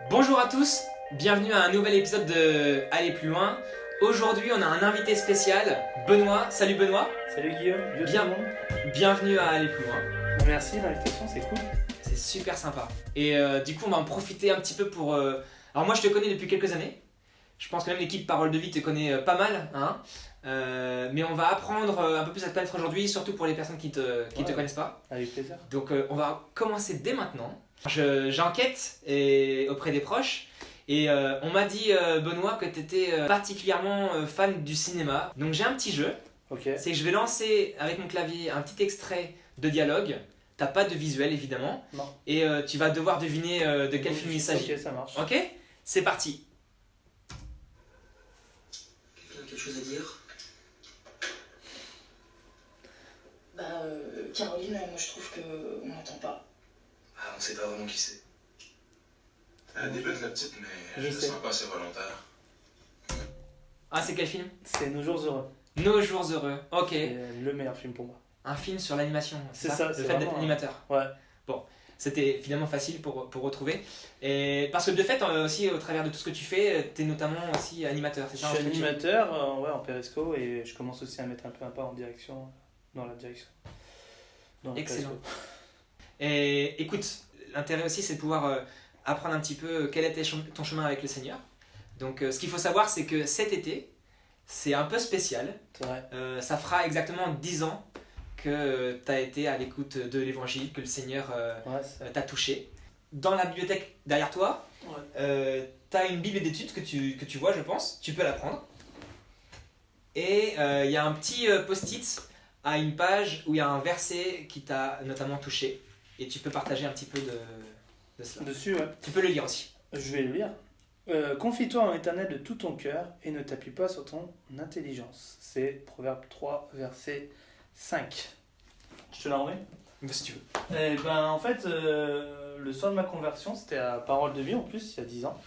Bonjour à tous, bienvenue à un nouvel épisode de Aller plus loin. Aujourd'hui, on a un invité spécial, Benoît. Salut Benoît. Salut Guillaume, Bien. tout le monde. Bienvenue à Aller plus loin. Merci l'invitation, c'est cool. C'est super sympa. Et du coup, on va en profiter un petit peu pour... Alors moi, je te connais depuis quelques années. Je pense que même l'équipe Parole de Vie te connaît pas mal. Hein. Mais on va apprendre un peu plus à te connaître aujourd'hui, surtout pour les personnes qui te connaissent pas. Avec plaisir. Donc on va commencer dès maintenant. J'enquête auprès des proches. Et on m'a dit, Benoît, que tu étais particulièrement fan du cinéma. Donc j'ai un petit jeu. Ok. C'est que je vais lancer avec mon clavier un petit extrait de dialogue. T'as pas de visuel évidemment. Non. Et tu vas devoir deviner de quel film il s'agit. Ok, ça marche. Ok ? C'est parti. Quelqu'un a quelque chose à dire? Caroline, moi je trouve qu'on n'entend pas. Ah, on sait pas vraiment qui c'est. Elle débute la petite, mais Je je sais. sens pas assez volontaire. Ah, c'est quel film ? C'est Nos jours heureux. Nos jours heureux. Ok. C'est le meilleur film pour moi. Un film sur l'animation. C'est ça, Le c'est fait d'être vraiment, animateur. Ouais. C'était finalement facile pour retrouver. Et parce que de fait, aussi, au travers de tout ce que tu fais, tu es notamment aussi animateur, c'est Je ça suis en structure. animateur en Perisco et je commence aussi à mettre un peu un pas en direction, dans la direction. Dans le Excellent. Perisco. Et écoute, l'intérêt aussi, c'est de pouvoir apprendre un petit peu quel était ton chemin avec le Seigneur. Donc, ce qu'il faut savoir, c'est que cet été, c'est un peu spécial. C'est vrai. Ça fera exactement 10 ans que tu as été à l'écoute de l'évangile, que le Seigneur Ouais, t'a touché. Dans la bibliothèque derrière toi, tu as une Bible d'études que tu vois, je pense. Tu peux la prendre. Et il y a un petit post-it à une page où il y a un verset qui t'a notamment touché. Et tu peux partager un petit peu de cela. Dessus, ouais. Tu peux le lire aussi. Je vais le lire. Confie-toi en l'Éternel de tout ton cœur et ne t'appuie pas sur ton intelligence. C'est Proverbe 3, verset 5. Je te la remets ? Si tu veux. Eh ben, en fait, le soir de ma conversion, c'était à Parole de Vie en plus, il y a 10 ans.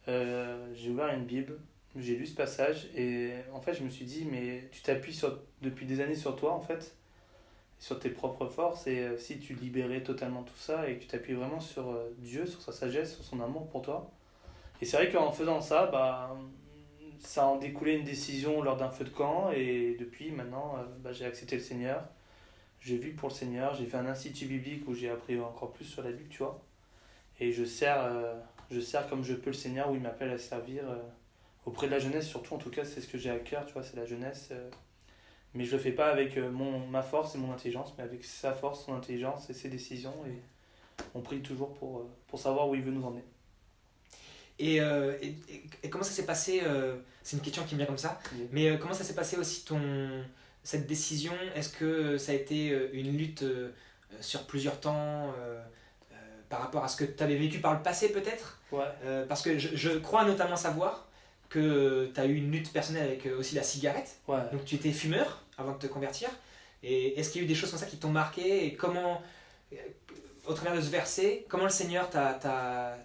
J'ai ouvert une Bible, j'ai lu ce passage et en fait, je me suis dit, mais tu t'appuies depuis des années sur toi en fait, sur tes propres forces et si tu libérais totalement tout ça et que tu t'appuies vraiment sur Dieu, sur sa sagesse, sur son amour pour toi. Et c'est vrai qu'en faisant ça, bah, ça en découlait une décision lors d'un feu de camp et depuis maintenant, j'ai accepté le Seigneur. Je vis pour le Seigneur, j'ai fait un institut biblique où j'ai appris encore plus sur la Bible, tu vois. Et je sers comme je peux le Seigneur où il m'appelle à servir auprès de la jeunesse, surtout en tout cas c'est ce que j'ai à cœur, tu vois, c'est la jeunesse. Mais je le fais pas avec ma force et mon intelligence, mais avec sa force, son intelligence et ses décisions. Et on prie toujours pour savoir où il veut nous emmener. Et comment ça s'est passé c'est une question qui me vient comme ça. Oui. Mais comment ça s'est passé aussi cette décision? Est-ce que ça a été une lutte sur plusieurs temps par rapport à ce que tu avais vécu par le passé peut-être? Ouais. Parce que je crois notamment savoir que tu as eu une lutte personnelle avec aussi la cigarette. Ouais. Donc tu étais fumeur avant de te convertir. Et est-ce qu'il y a eu des choses comme ça qui t'ont marqué? Et comment, au travers de ce verset, comment le Seigneur t'a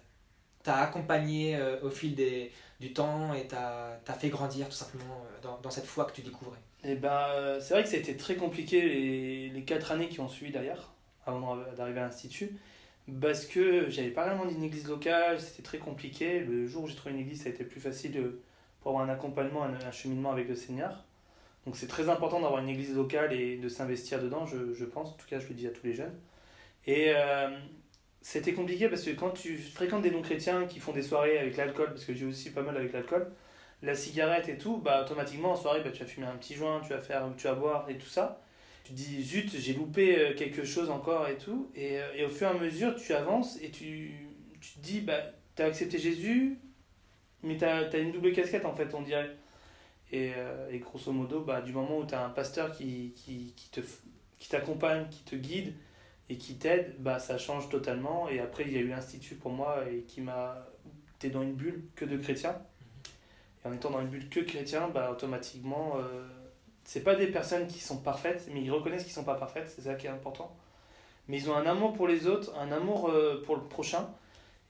accompagné au fil du temps et t'a fait grandir tout simplement dans cette foi que tu découvrais? Et ben, c'est vrai que c'était très compliqué les 4 années qui ont suivi derrière, avant d'arriver à l'Institut, parce que j'avais pas vraiment d'une église locale, c'était très compliqué. Le jour où j'ai trouvé une église, ça a été plus facile pour avoir un accompagnement, un cheminement avec le Seigneur. Donc c'est très important d'avoir une église locale et de s'investir dedans, je pense. En tout cas, je le dis à tous les jeunes. Et c'était compliqué parce que quand tu fréquentes des non-chrétiens qui font des soirées avec l'alcool, parce que j'ai aussi pas mal avec l'alcool, la cigarette et tout, bah automatiquement en soirée, tu vas fumer un petit joint, tu vas boire et tout ça. Tu te dis, zut, j'ai loupé quelque chose encore et tout. Et au fur et à mesure, tu avances et tu te dis, bah, t'as accepté Jésus, mais t'as une double casquette en fait, on dirait. Et grosso modo, bah, du moment où t'as un pasteur qui t'accompagne, qui te guide et qui t'aide, bah, ça change totalement. Et après, il y a eu l'Institut pour moi et t'es dans une bulle que de chrétiens. Et en étant dans une bulle que chrétien, bah, automatiquement, c'est pas des personnes qui sont parfaites, mais ils reconnaissent qu'ils sont pas parfaites, c'est ça qui est important. Mais ils ont un amour pour les autres, un amour pour le prochain.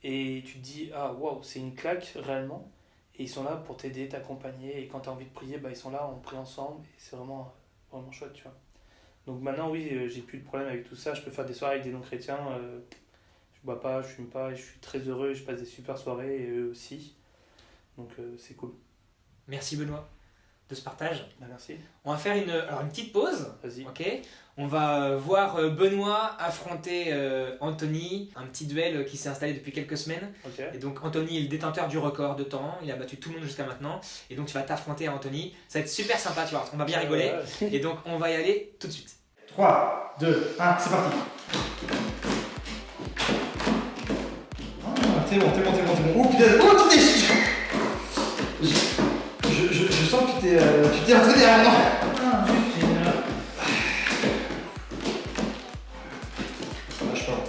Et tu te dis, ah waouh, c'est une claque réellement. Et ils sont là pour t'aider, t'accompagner. Et quand tu as envie de prier, bah, ils sont là, on prie ensemble. Et c'est vraiment, vraiment chouette, tu vois. Donc maintenant, oui, j'ai plus de problème avec tout ça. Je peux faire des soirées avec des non-chrétiens. bois pas, je fume pas, et je suis très heureux, je passe des super soirées et eux aussi. Donc c'est cool. Merci Benoît de ce partage. Bah, merci. On va faire une petite pause. Vas-y. Ok. On va voir Benoît affronter Anthony, un petit duel qui s'est installé depuis quelques semaines. Ok. Et donc Anthony est le détenteur du record de temps, il a battu tout le monde jusqu'à maintenant. Et donc tu vas t'affronter à Anthony. Ça va être super sympa, tu vois, on va bien rigoler. Ouais. Et donc on va y aller tout de suite. 3, 2, 1, c'est parti. Ah, t'es bon. Oh putain, oh tu t'es... Je sens que tu t'es entraîné à un moment. Ah, lâche pas.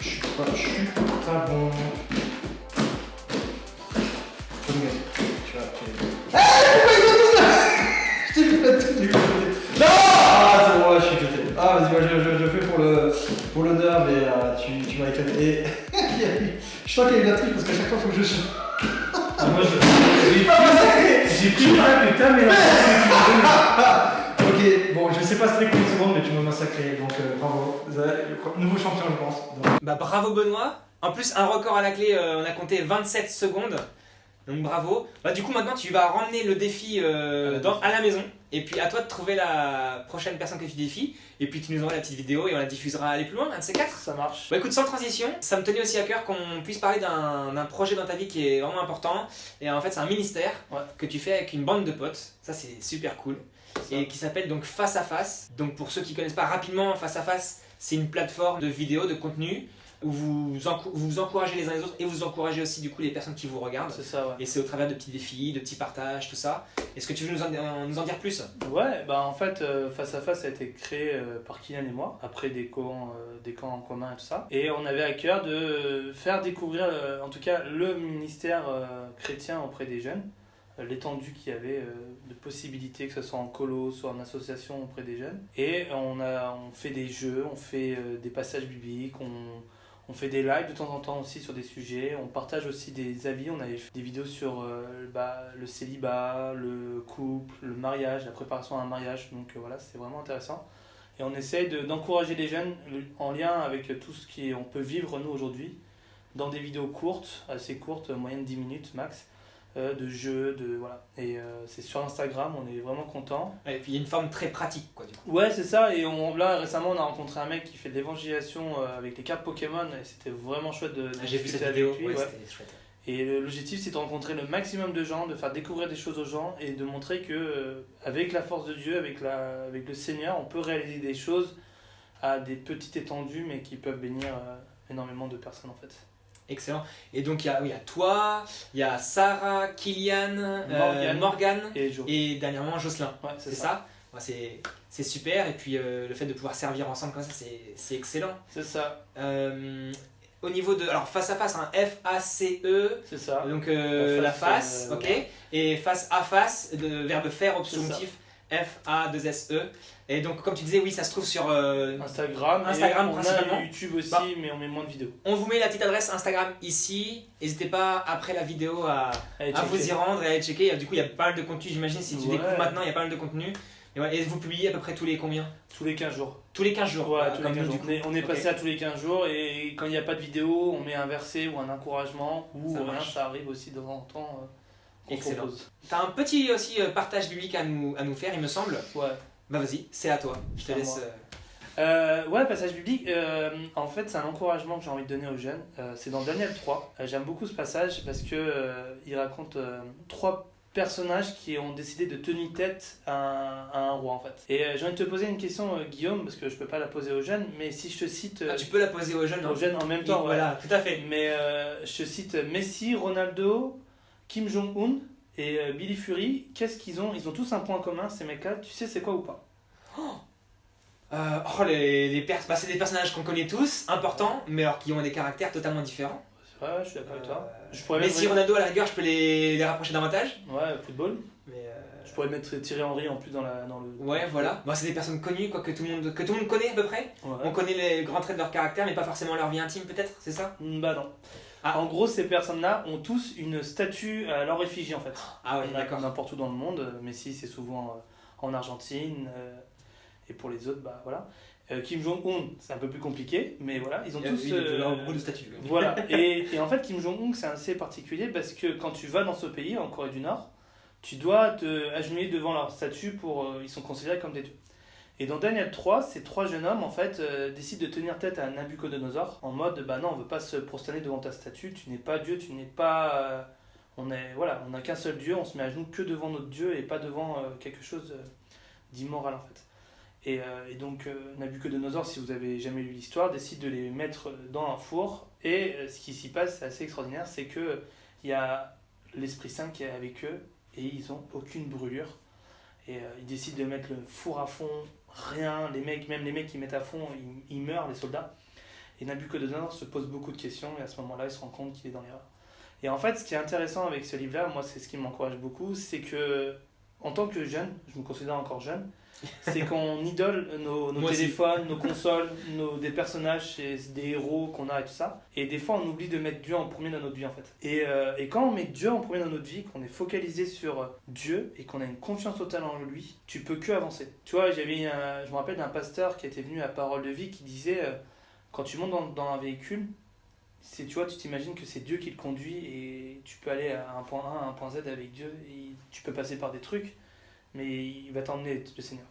Je suis pas bon. Faut me gagner. Tu vois, Ah, pourquoi ils sont tous là? Je t'ai vu là tout, non! Ah, c'est bon, ouais, je suis éclaté. Ah, vas-y, moi je fais pour l'honneur, mais tu m'as éclaté. Et je sens qu'il y a eu la triche parce qu'à chaque fois, il faut que je chante. Ah, moi j'ai pris le putain, mais Ok, bon, je sais pas c'était combien de secondes, mais tu m'as massacré, donc bravo. Nouveau champion, je pense. Donc. Bah bravo Benoît. En plus un record à la clé, on a compté 27 secondes. Donc bravo. Bah du coup maintenant tu vas ramener le défi à la maison. Et puis à toi de trouver la prochaine personne que tu défies. Et puis tu nous envoies la petite vidéo et on la diffusera aller plus loin, un de ces quatre. ça marche. Bah écoute, sans transition, ça me tenait aussi à cœur qu'on puisse parler d'un projet dans ta vie qui est vraiment important. Et en fait c'est un ministère que tu fais avec une bande de potes. Ça c'est super cool. Et qui s'appelle donc Face à Face. Donc pour ceux qui connaissent pas rapidement, Face à Face, c'est une plateforme de vidéos, de contenu où vous encouragez les uns les autres et vous encouragez aussi du coup les personnes qui vous regardent. C'est ça, ouais. Et c'est au travers de petits défis, de petits partages, tout ça. Est-ce que tu veux nous en dire plus? Ouais, bah en fait, Face à Face a été créé par Kylian et moi, après des camps en commun et tout ça. Et on avait à cœur de faire découvrir, en tout cas, le ministère chrétien auprès des jeunes, l'étendue qu'il y avait de possibilités, que ce soit en colo, soit en association auprès des jeunes. Et on fait des jeux, on fait des passages bibliques, on fait des lives de temps en temps aussi sur des sujets, on partage aussi des avis, on avait fait des vidéos sur le célibat, le couple, le mariage, la préparation à un mariage, donc voilà, c'est vraiment intéressant. Et on essaye d'encourager les jeunes en lien avec tout ce qu'on peut vivre nous aujourd'hui, dans des vidéos courtes, assez courtes, moyenne 10 minutes max, de jeux, voilà. Et c'est sur Instagram, on est vraiment content. Et puis il y a une forme très pratique quoi du coup. Ouais, c'est ça. Et là récemment, on a rencontré un mec qui fait de l'évangélisation avec les cartes Pokémon et c'était vraiment chouette de J'ai vu discuter cette avec vidéo, lui. ouais, Ouais. c'était chouette. Et l'objectif, c'est de rencontrer le maximum de gens, de faire découvrir des choses aux gens et de montrer que avec la force de Dieu, avec le Seigneur, on peut réaliser des choses à des petites étendues, mais qui peuvent bénir énormément de personnes en fait. Excellent. Et donc il y a toi, il y a Sarah, Kylian, Morgane et dernièrement Jocelyn. Ouais, c'est ça. Ouais, c'est super. Et puis le fait de pouvoir servir ensemble comme ça, c'est excellent. C'est ça. Au niveau de... Alors face à face, un F-A-C-E. C'est ça. Donc la face, ok. Ouais. Et face à face, le verbe faire, subjonctif, F-A-2-S-E. Et donc comme tu disais, oui, ça se trouve sur Instagram principalement. On a YouTube aussi, mais on met moins de vidéos. On vous met la petite adresse Instagram ici. N'hésitez pas après la vidéo à vous y rendre et à aller checker. Du coup, il y a pas mal de contenu, j'imagine. Si tu découvres maintenant, il y a pas mal de contenu. Et, voilà. Et vous publiez à peu près tous les combien? Tous les 15 jours. Tous les 15 jours. Voilà, tous les 15 nous, jours. On est passé à tous les 15 jours et quand il n'y a pas de vidéo, on met un verset ou un encouragement ou rien, ça arrive aussi de temps en temps. Excellent. Tu as un petit aussi partage biblique à nous faire, il me semble. Ouais. Bah vas-y, c'est à toi. Je te laisse. Ouais, passage biblique, en fait c'est un encouragement que j'ai envie de donner aux jeunes. C'est dans Daniel 3. J'aime beaucoup ce passage parce que il raconte 3 personnages qui ont décidé de tenir tête à un roi en fait. Et j'ai envie de te poser une question Guillaume, parce que je peux pas la poser aux jeunes, mais si je te cite... tu peux la poser aux jeunes. Aux jeunes en même temps, voilà, tout à fait. Mais je te cite Messi, Ronaldo, Kim Jong-un et Billy Fury. Qu'est-ce qu'ils ont? Ils ont tous un point commun ces mecs-là, tu sais c'est quoi ou pas? C'est des personnages qu'on connaît tous, importants, mais alors qui ont des caractères totalement différents. Ouais, je suis d'accord avec toi. Messi, Ronaldo, à la rigueur, je peux les rapprocher davantage. Ouais, football. Mais je pourrais mettre Thierry Henry en plus dans le... Ouais, voilà. Bon, c'est des personnes connues, quoi, que tout le monde connaît à peu près. Ouais. On connaît les grands traits de leur caractère, mais pas forcément leur vie intime, peut-être, c'est ça? Bah non. En gros, ces personnes-là ont tous une statue à leur effigie en fait. Ah ouais, d'accord. N'importe où dans le monde. Messi, c'est souvent en Argentine. Et pour les autres, bah voilà. Kim Jong-un, c'est un peu plus compliqué, mais voilà, ils ont tous... Il y a beaucoup de statues. Voilà, et en fait, Kim Jong-un, c'est assez particulier parce que quand tu vas dans ce pays, en Corée du Nord, tu dois te agenouiller devant leur statue ils sont considérés comme des dieux. Et dans Daniel 3, ces 3 jeunes hommes, en fait, décident de tenir tête à Nabucodonosor en mode, bah non, on veut pas se prosterner devant ta statue, tu n'es pas Dieu, tu n'es pas... on n'a qu'un seul Dieu, on se met à genoux que devant notre Dieu et pas devant quelque chose d'immoral, en fait. Et donc, Nabucodonosor, si vous avez jamais lu l'histoire, décide de les mettre dans un four. Et ce qui s'y passe, c'est assez extraordinaire, c'est qu'il y a l'Esprit Saint qui est avec eux et ils n'ont aucune brûlure. Et ils décident de mettre le four à fond, rien, même les mecs qui mettent à fond, ils meurent, les soldats. Et Nabucodonosor se pose beaucoup de questions et à ce moment-là, il se rend compte qu'il est dans l'erreur. Et en fait, ce qui est intéressant avec ce livre-là, moi, c'est ce qui m'encourage beaucoup, c'est que, en tant que jeune, je me considère encore jeune, c'est qu'on idole nos téléphones, nos consoles, des personnages, des héros qu'on a et tout ça. Et des fois, on oublie de mettre Dieu en premier dans notre vie, en fait. Et quand on met Dieu en premier dans notre vie, qu'on est focalisé sur Dieu et qu'on a une confiance totale en lui, tu peux que avancer. Tu vois, je me rappelle d'un pasteur qui était venu à Parole de Vie qui disait quand tu montes dans un véhicule, tu t'imagines que c'est Dieu qui le conduit et tu peux aller à un point A, à un point Z avec Dieu et tu peux passer par des trucs, mais il va t'emmener, le Seigneur.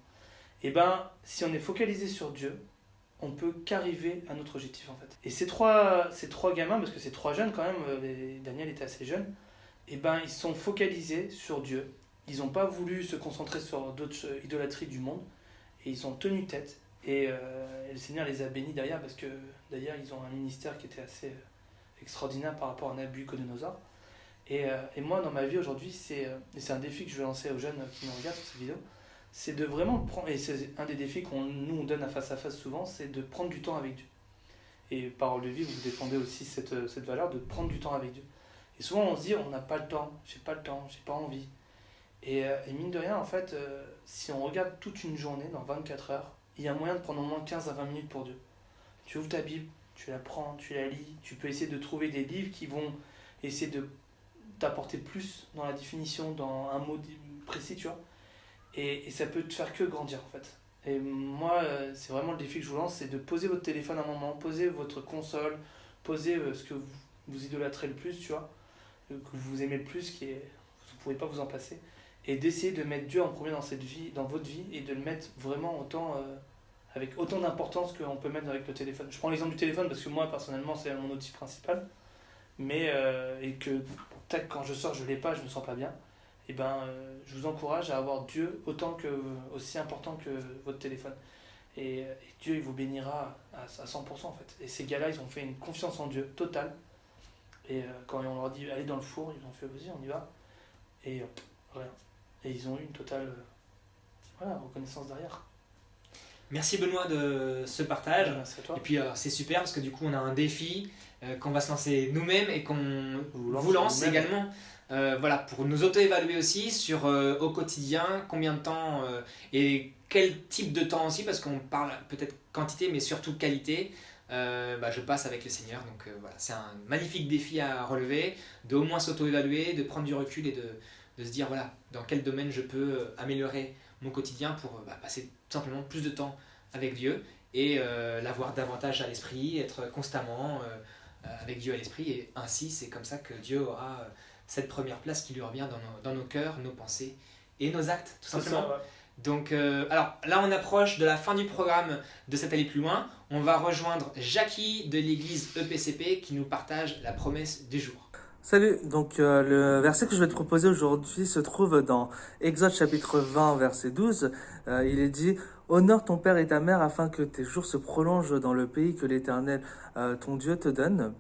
Et ben, si on est focalisé sur Dieu, on peut qu'arriver à notre objectif, en fait. Et ces trois gamins, parce que c'est 3 jeunes quand même, Daniel était assez jeune, et ben, ils sont focalisés sur Dieu. Ils n'ont pas voulu se concentrer sur d'autres idolâtries du monde, et ils ont tenu tête. Et le Seigneur les a bénis derrière, parce que d'ailleurs, ils ont un ministère qui était assez extraordinaire par rapport à Nabucodonosor. Et moi, dans ma vie aujourd'hui, et c'est un défi que je vais lancer aux jeunes qui me regardent sur cette vidéo, c'est de vraiment prendre, et c'est un des défis qu'on donne à face souvent, c'est de prendre du temps avec Dieu. Et Parole de Vie, vous défendez aussi cette valeur de prendre du temps avec Dieu. Et souvent on se dit, on n'a pas le temps, j'ai pas envie. Et mine de rien, en fait, si on regarde toute une journée, dans 24 heures, il y a moyen de prendre au moins 15 à 20 minutes pour Dieu. Tu ouvres ta Bible, tu la prends, tu la lis, tu peux essayer de trouver des livres qui vont essayer de t'apporter plus dans la définition, dans un mot précis, tu vois. Et ça peut te faire que grandir, en fait. Et moi, c'est vraiment le défi que je vous lance, c'est de poser votre téléphone un moment, poser votre console, poser ce que vous idolâtrez le plus, tu vois, que vous aimez le plus, vous ne pouvez pas vous en passer, et d'essayer de mettre Dieu en premier dans votre vie, et de le mettre vraiment avec autant d'importance qu'on peut mettre avec le téléphone. Je prends l'exemple du téléphone parce que moi, personnellement, c'est mon outil principal, mais et que peut-être quand je sors, je ne l'ai pas, je ne me sens pas bien. Et je vous encourage à avoir Dieu aussi important que votre téléphone. Et Dieu, il vous bénira à 100%, en fait. Et ces gars-là, ils ont fait une confiance en Dieu totale. Et quand on leur dit, allez dans le four, ils ont fait, vas-y, on y va. Et rien. Et ils ont eu une totale reconnaissance derrière. Merci Benoît de ce partage. Merci à toi. Et puis c'est super parce que du coup on a un défi qu'on va se lancer nous-mêmes et qu'on vous lance également. Pour nous auto-évaluer aussi sur au quotidien, combien de temps et quel type de temps aussi, parce qu'on parle peut-être quantité mais surtout qualité, je passe avec le Seigneur. Donc c'est un magnifique défi à relever, de au moins s'auto-évaluer, de prendre du recul et de se dire dans quel domaine je peux améliorer mon quotidien pour passer tout simplement plus de temps avec Dieu et l'avoir davantage à l'esprit, être constamment avec Dieu à l'esprit, et ainsi c'est comme ça que Dieu aura cette première place qui lui revient dans nos cœurs, nos pensées et nos actes, tout simplement. Ça, ouais. Donc, alors là, on approche de la fin du programme de cet Aller plus loin. On va rejoindre Jackie de l'église EPCP qui nous partage la promesse du jour. Salut, donc le verset que je vais te proposer aujourd'hui se trouve dans Exode chapitre 20, verset 12. Il est dit « Honore ton père et ta mère afin que tes jours se prolongent dans le pays que l'Éternel, ton Dieu, te donne. »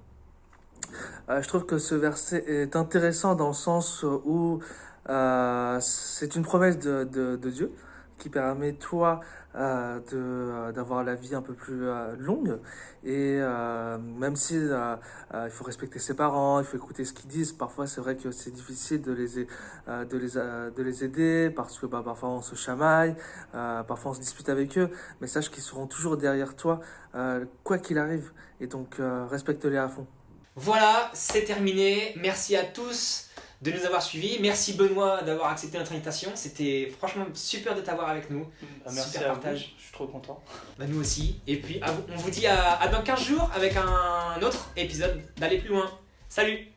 Je trouve que ce verset est intéressant dans le sens où c'est une promesse de Dieu qui permet toi d'avoir la vie un peu plus longue, et même si il faut respecter ses parents, il faut écouter ce qu'ils disent, parfois c'est vrai que c'est difficile de les aider parce que parfois on se chamaille, parfois on se dispute avec eux, mais sache qu'ils seront toujours derrière toi quoi qu'il arrive, et donc respecte-les à fond. Voilà, c'est terminé. Merci à tous de nous avoir suivis. Merci Benoît d'avoir accepté notre invitation. C'était franchement super de t'avoir avec nous. Merci Super à vous, partage. je suis trop content. Bah, nous aussi. Et puis on vous dit à dans 15 jours avec un autre épisode d'Aller plus loin. Salut!